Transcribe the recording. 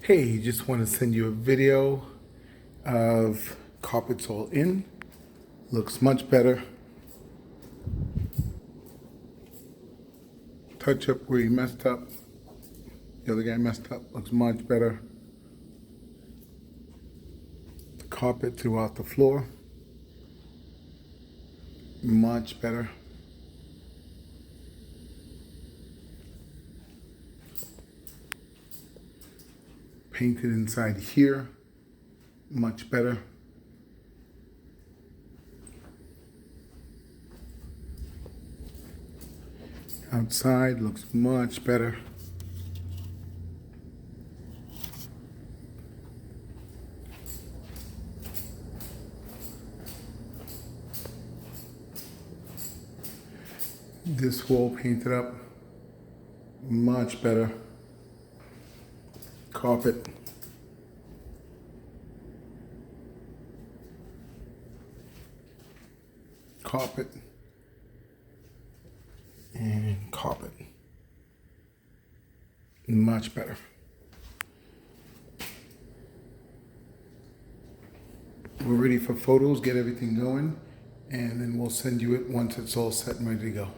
Hey, just want to send you a video of carpets all in. Looks much better. Touch up where you messed up. The other guy messed up. Looks much better. The carpet throughout the floor. Much better. Painted inside here. Much better. Outside looks much better. This wall painted up. Much better. Carpet. Carpet. And carpet. Much better. We're ready for photos, get everything going, and then we'll send you it once it's all set and ready to go.